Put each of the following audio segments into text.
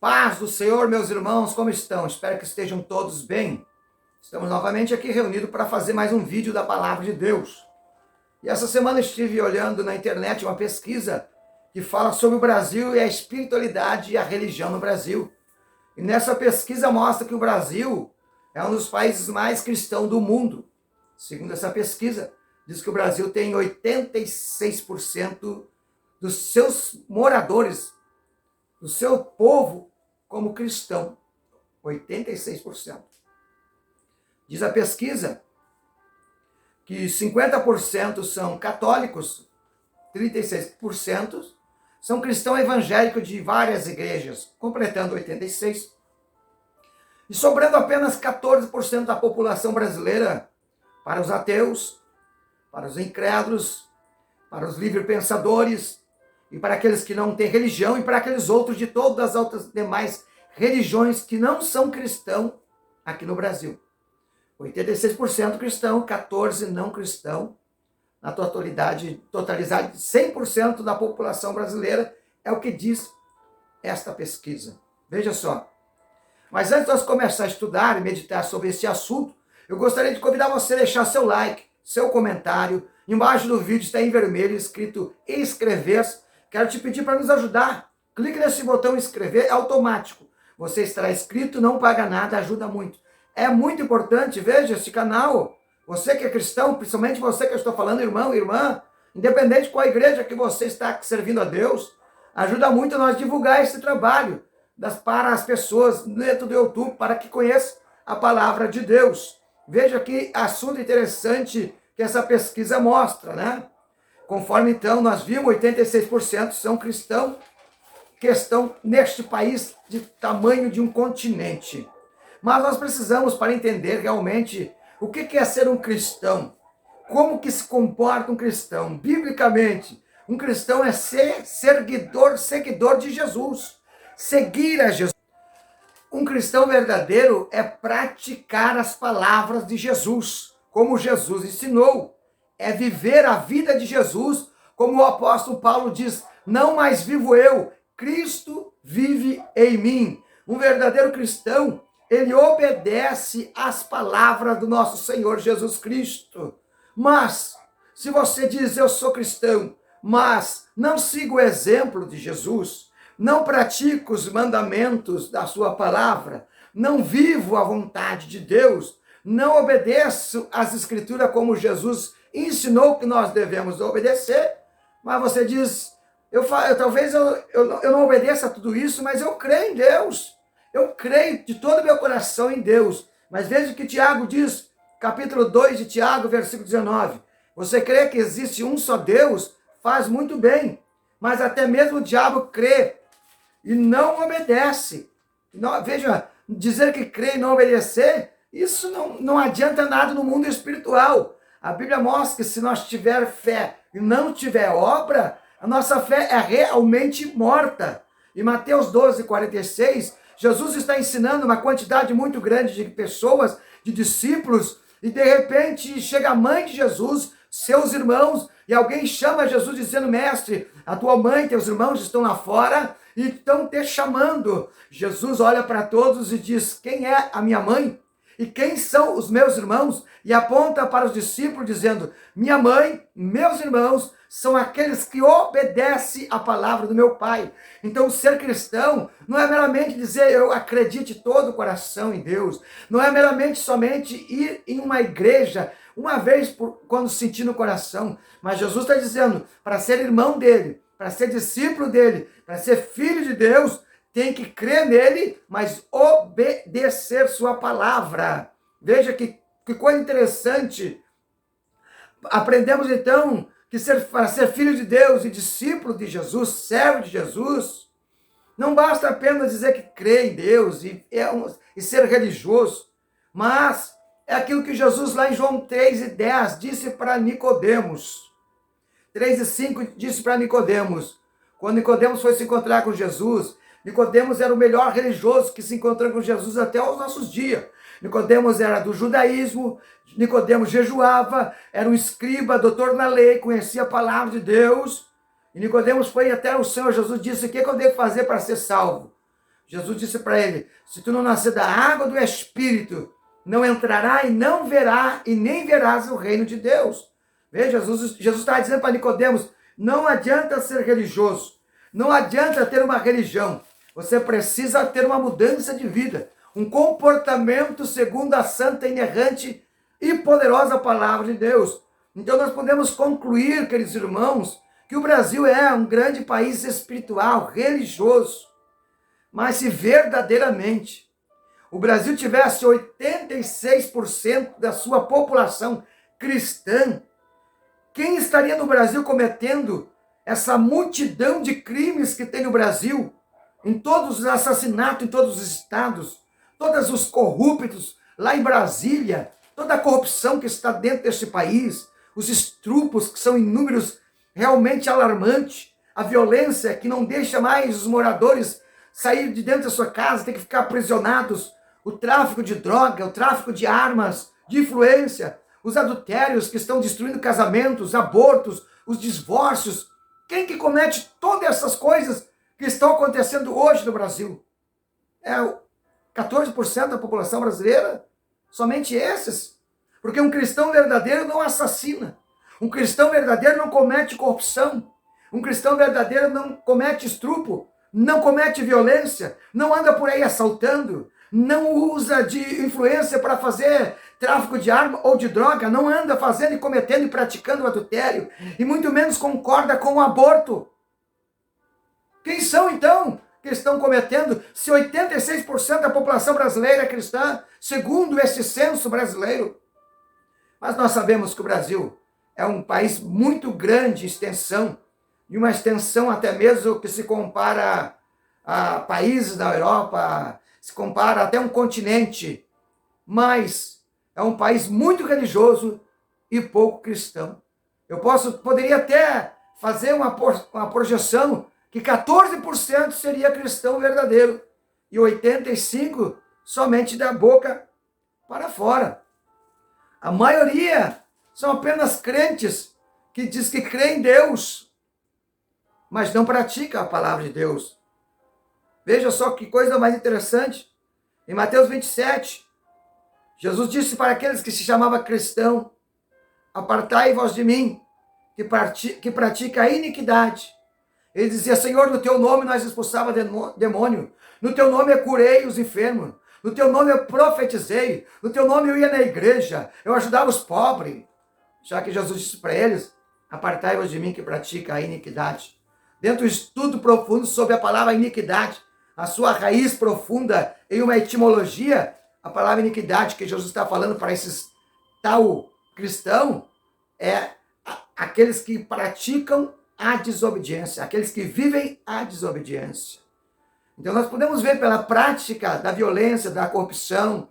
Paz do Senhor, meus irmãos, como estão? Espero que estejam todos bem. Estamos novamente aqui reunidos para fazer mais um vídeo da Palavra de Deus. E essa semana estive olhando na internet uma pesquisa que fala sobre o Brasil e a espiritualidade e a religião no Brasil. E nessa pesquisa mostra que o Brasil é um dos países mais cristãos do mundo. Segundo essa pesquisa, diz que o Brasil tem 86% dos seus moradores, do seu povo, como cristão. 86%. Diz a pesquisa que 50% são católicos, 36% são cristãos evangélicos de várias igrejas, completando 86%. E sobrando apenas 14% da população brasileira para os ateus, para os incrédulos, para os livre-pensadores, e para aqueles que não têm religião, e para aqueles outros de todas as outras demais religiões que não são cristãos aqui no Brasil. 86% cristão, 14% não cristão. Na totalizade 100% da população brasileira é o que diz esta pesquisa. Veja só. Mas antes de nós começar a estudar e meditar sobre esse assunto, eu gostaria de convidar você a deixar seu like, seu comentário. Embaixo do vídeo está em vermelho escrito inscrever-se. Quero te pedir para nos ajudar. Clique nesse botão inscrever, é automático. Você estará inscrito, não paga nada, ajuda muito. É muito importante, veja esse canal. Você que é cristão, principalmente você que eu estou falando, irmão, irmã, independente de qual igreja que você está servindo a Deus, ajuda muito a nós divulgar esse trabalho para as pessoas dentro do YouTube, para que conheçam a palavra de Deus. Veja que assunto interessante que essa pesquisa mostra, né? Conforme então nós vimos, 86% são cristãos que estão neste país de tamanho de um continente. Mas nós precisamos, para entender realmente o que é ser um cristão, como que se comporta um cristão. Biblicamente, um cristão é ser seguidor de Jesus, seguir a Jesus. Um cristão verdadeiro é praticar as palavras de Jesus, como Jesus ensinou. É viver a vida de Jesus, como o apóstolo Paulo diz, não mais vivo eu, Cristo vive em mim. Um verdadeiro cristão, ele obedece às palavras do nosso Senhor Jesus Cristo. Mas, se você diz, eu sou cristão, mas não sigo o exemplo de Jesus, não pratico os mandamentos da sua palavra, não vivo a vontade de Deus, não obedeço às escrituras como Jesus ensinou que nós devemos obedecer, mas você diz, talvez eu não obedeça a tudo isso, mas eu creio em Deus. Eu creio de todo o meu coração em Deus. Mas veja o que Tiago diz, capítulo 2 de Tiago, versículo 19. Você crê que existe um só Deus? Faz muito bem. Mas até mesmo o diabo crê e não obedece. Veja, dizer que crê e não obedecer, isso não adianta nada no mundo espiritual. A Bíblia mostra que se nós tiver fé e não tiver obra, a nossa fé é realmente morta. Em Mateus 12, 46, Jesus está ensinando uma quantidade muito grande de pessoas, de discípulos, e de repente chega a mãe de Jesus, seus irmãos, e alguém chama Jesus dizendo, mestre, a tua mãe e teus irmãos estão lá fora e estão te chamando. Jesus olha para todos e diz, quem é a minha mãe? E quem são os meus irmãos? E aponta para os discípulos dizendo, minha mãe, meus irmãos, são aqueles que obedecem a palavra do meu Pai. Então ser cristão não é meramente dizer, eu acredito de todo o coração em Deus. Não é meramente somente ir em uma igreja, uma vez quando sentir no coração. Mas Jesus está dizendo, para ser irmão dele, para ser discípulo dele, para ser filho de Deus, tem que crer nele, mas obedecer sua palavra. Veja que coisa interessante. Aprendemos então que para ser filho de Deus e discípulo de Jesus, servo de Jesus, não basta apenas dizer que crê em Deus e ser religioso, mas é aquilo que Jesus lá em João 3:10 disse para Nicodemos. 3:5 disse para Nicodemos, quando Nicodemos foi se encontrar com Jesus, Nicodemos era o melhor religioso que se encontrou com Jesus até os nossos dias. Nicodemos era do judaísmo, Nicodemos jejuava, era um escriba, doutor na lei, conhecia a palavra de Deus. E Nicodemos foi até o Senhor Jesus e disse, o que eu devo fazer para ser salvo? Jesus disse para ele: se tu não nascer da água do Espírito, não entrará e não verá e nem verás o reino de Deus. Veja, Jesus está dizendo para Nicodemos: não adianta ser religioso, não adianta ter uma religião, você precisa ter uma mudança de vida, um comportamento segundo a santa, inerrante e poderosa palavra de Deus. Então nós podemos concluir, queridos irmãos, que o Brasil é um grande país espiritual, religioso. Mas se verdadeiramente o Brasil tivesse 86% da sua população cristã, quem estaria no Brasil cometendo essa multidão de crimes que tem no Brasil? Em todos os assassinatos, em todos os estados, todos os corruptos lá em Brasília, toda a corrupção que está dentro deste país, os estrupos que são inúmeros, realmente alarmante, a violência que não deixa mais os moradores sair de dentro da sua casa, tem que ficar aprisionados, o tráfico de droga, o tráfico de armas, de influência, os adultérios que estão destruindo casamentos, abortos, os divórcios. Quem que comete todas essas coisas que estão acontecendo hoje no Brasil? É 14% da população brasileira? Somente esses? Porque um cristão verdadeiro não assassina. Um cristão verdadeiro não comete corrupção. Um cristão verdadeiro não comete estupro, não comete violência, não anda por aí assaltando, não usa de influência para fazer tráfico de arma ou de droga, não anda fazendo e cometendo e praticando o adultério, e muito menos concorda com o aborto. Quem são então que estão cometendo, se 86% da população brasileira é cristã, segundo esse censo brasileiro? Mas nós sabemos que o Brasil é um país muito grande em extensão, e uma extensão até mesmo que se compara a países da Europa, se compara até um continente, mas é um país muito religioso e pouco cristão. Eu poderia até fazer uma projeção que 14% seria cristão verdadeiro e 85% somente da boca para fora. A maioria são apenas crentes que diz que crê em Deus, mas não pratica a palavra de Deus. Veja só que coisa mais interessante. Em Mateus 27, Jesus disse para aqueles que se chamavam cristão: apartai-vos de mim, que pratica a iniquidade. Ele dizia: Senhor, no teu nome nós expulsava demônio, no teu nome eu curei os enfermos, no teu nome eu profetizei, no teu nome eu ia na igreja, eu ajudava os pobres. Já que Jesus disse para eles: apartai-vos de mim que pratica a iniquidade. Dentro do estudo profundo sobre a palavra iniquidade, a sua raiz profunda em uma etimologia, a palavra iniquidade que Jesus está falando para esses tal cristão é aqueles que praticam a desobediência, aqueles que vivem a desobediência. Então nós podemos ver pela prática da violência, da corrupção,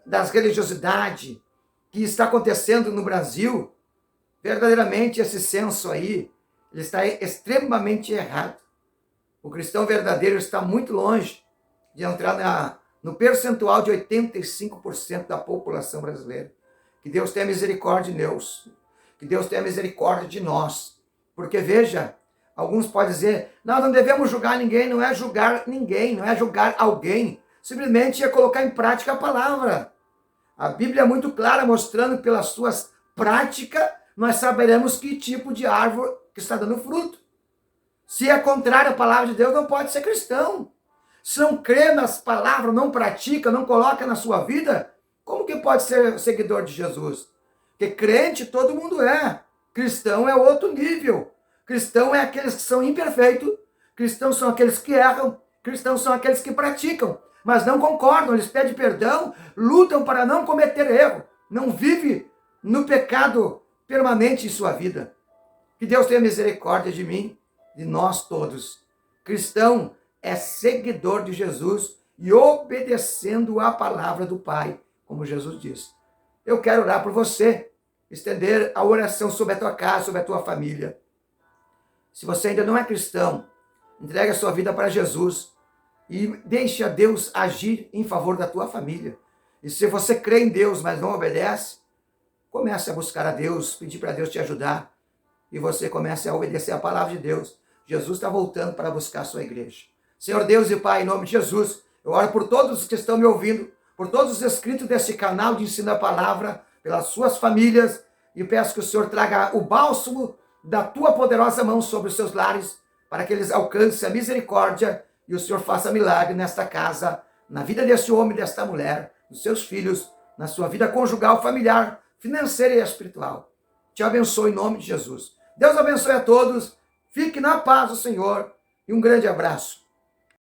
das religiosidades que está acontecendo no Brasil, verdadeiramente esse censo aí, ele está extremamente errado. O cristão verdadeiro está muito longe de entrar no percentual de 85% da população brasileira. Que Deus tenha misericórdia de nós. Que Deus tenha misericórdia de nós. Porque veja, alguns podem dizer: nós não devemos julgar ninguém. Não é julgar ninguém, não é julgar alguém. Simplesmente é colocar em prática a palavra. A Bíblia é muito clara, mostrando pelas suas práticas, nós saberemos que tipo de árvore que está dando fruto. Se é contrário à palavra de Deus, não pode ser cristão. Se não crê nas palavras, não pratica, não coloca na sua vida, como que pode ser seguidor de Jesus? Porque crente todo mundo é. Cristão é outro nível. Cristão é aqueles que são imperfeitos. Cristãos são aqueles que erram. Cristãos são aqueles que praticam, mas não concordam. Eles pedem perdão, lutam para não cometer erro. Não vive no pecado permanente em sua vida. Que Deus tenha misericórdia de mim, de nós todos. Cristão é seguidor de Jesus e obedecendo a palavra do Pai, como Jesus disse. Eu quero orar por você, estender a oração sobre a tua casa, sobre a tua família. Se você ainda não é cristão, entregue a sua vida para Jesus e deixe a Deus agir em favor da tua família. E se você crê em Deus, mas não obedece, comece a buscar a Deus, pedir para Deus te ajudar, e você comece a obedecer a palavra de Deus. Jesus está voltando para buscar a sua igreja. Senhor Deus e Pai, em nome de Jesus, eu oro por todos que estão me ouvindo, por todos os inscritos deste canal de Ensino a Palavra, pelas suas famílias, e peço que o Senhor traga o bálsamo da tua poderosa mão sobre os seus lares, para que eles alcancem a misericórdia e o Senhor faça milagre nesta casa, na vida deste homem, desta mulher, dos seus filhos, na sua vida conjugal, familiar, financeira e espiritual. Te abençoe em nome de Jesus. Deus abençoe a todos. Fique na paz do Senhor e um grande abraço.